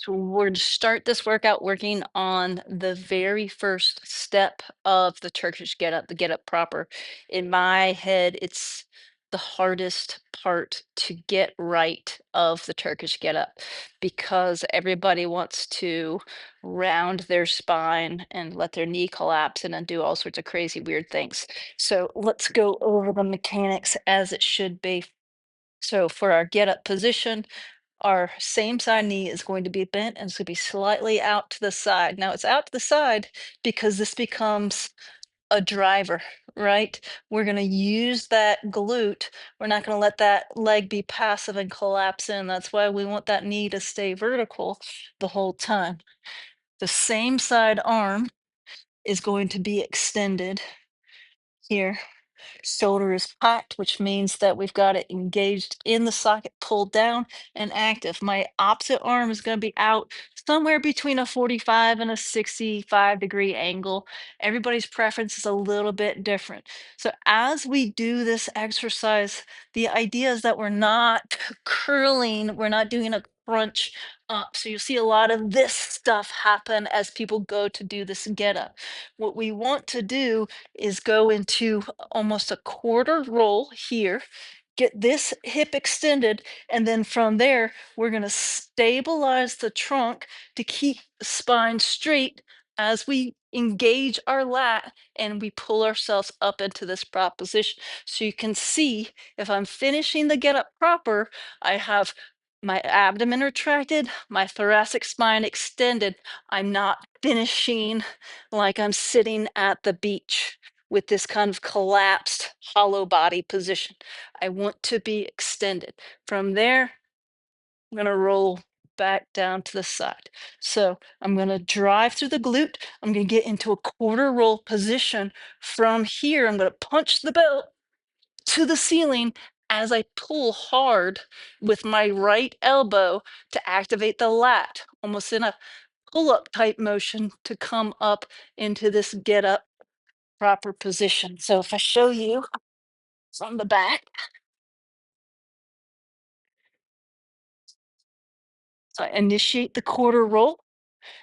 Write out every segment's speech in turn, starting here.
So we're to start this workout working on the very first step of the Turkish get up, the get up proper. In my head, it's the hardest part to get right of the Turkish get up because everybody wants to round their spine and let their knee collapse and then do all sorts of crazy weird things. So let's go over the mechanics as it should be. So for our get up position, our same side knee is going to be bent and it's going to be slightly out to the side. Now it's out to the side because this becomes a driver, right? We're going to use that glute. We're not going to let that leg be passive and collapse in. That's why we want that knee to stay vertical the whole time. The same side arm is going to be extended here. Shoulder is packed, which means that we've got it engaged in the socket, pulled down and active. My opposite arm is going to be out somewhere between a 45 and a 65-degree angle. Everybody's preference is a little bit different. So as we do this exercise, the idea is that we're not curling, we're not doing a crunch up. So you'll see a lot of this stuff happen as people go to do this get up. What we want to do is go into almost a quarter roll here, get this hip extended, and then from there, we're going to stabilize the trunk to keep the spine straight as we engage our lat and we pull ourselves up into this prop position. So you can see if I'm finishing the get up proper, I have my abdomen retracted, my thoracic spine extended. I'm not finishing like I'm sitting at the beach with this kind of collapsed hollow body position. I want to be extended. From there, I'm going to roll back down to the side. So I'm going to drive through the glute. I'm going to get into a quarter roll position. From here, I'm going to punch the belt to the ceiling as I pull hard with my right elbow to activate the lat, almost in a pull up type motion to come up into this get up proper position. So if I show you from the back, so I initiate the quarter roll,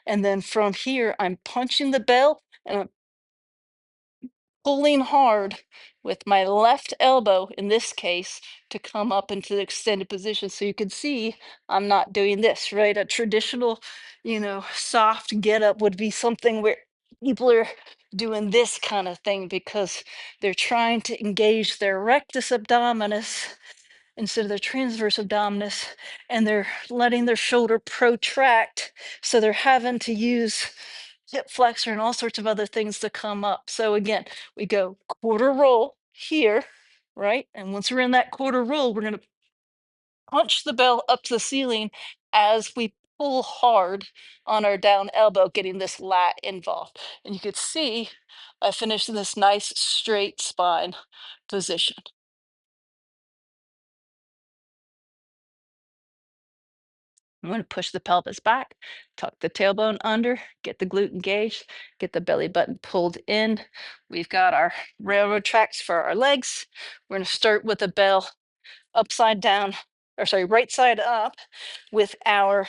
and then from here, I'm punching the bell and I'm pulling hard with my left elbow, in this case, to come up into the extended position. So you can see I'm not doing this, right? A traditional, soft get up would be something where people are doing this kind of thing because they're trying to engage their rectus abdominis instead of their transverse abdominis, and they're letting their shoulder protract. So they're having to use hip flexor and all sorts of other things to come up. So again, we go quarter roll here, right? And once we're in that quarter roll, we're going to punch the bell up to the ceiling as we pull hard on our down elbow, getting this lat involved. And you could see I finished in this nice straight spine position. I'm going to push the pelvis back, tuck the tailbone under, get the glute engaged, get the belly button pulled in. We've got our railroad tracks for our legs. We're going to start with a bell upside down, or sorry, right side up with our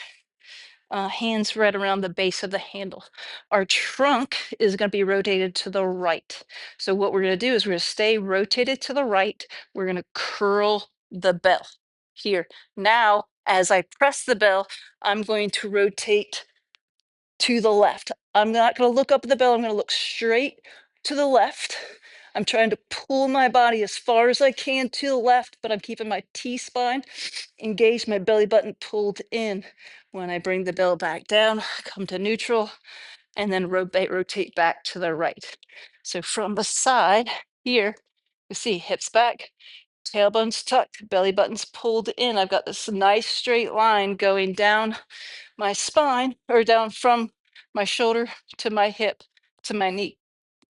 hands right around the base of the handle. Our trunk is going to be rotated to the right. So what we're going to do is we're going to stay rotated to the right. We're going to curl the bell here. Now, as I press the bell, I'm going to rotate to the left. I'm not going to look up at the bell. I'm going to look straight to the left. I'm trying to pull my body as far as I can to the left, but I'm keeping my T-spine engaged, my belly button pulled in. When I bring the bell back down, come to neutral, and then rotate back to the right. So from the side here, you see hips back, tailbone's tucked, belly button's pulled in. I've got this nice straight line going down my spine, or down from my shoulder to my hip to my knee.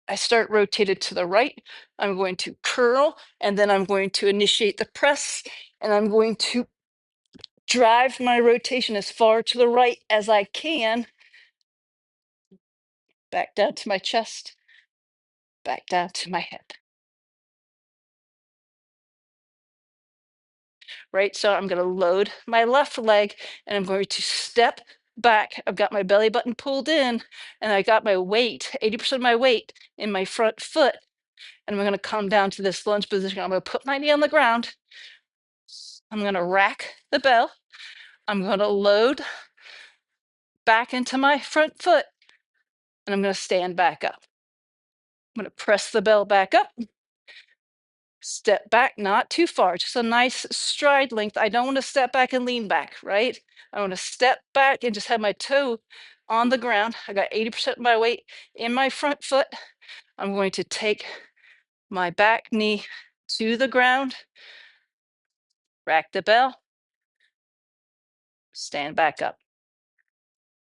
I start rotated to the right. I'm going to curl, and then I'm going to initiate the press, and I'm going to drive my rotation as far to the right as I can, back down to my chest, back down to my hip, right? So I'm going to load my left leg and I'm going to step back. I've got my belly button pulled in, and I got my weight, 80% of my weight in my front foot. And I'm gonna come down to this lunge position. I'm gonna put my knee on the ground. I'm gonna rack the bell. I'm gonna load back into my front foot, and I'm gonna stand back up. I'm gonna press the bell back up, step back, not too far, just a nice stride length. I don't want to step back and lean back, right? I want to step back and just have my toe on the ground. I got 80% of my weight in my front foot. I'm going to take my back knee to the ground, rack the bell, stand back up.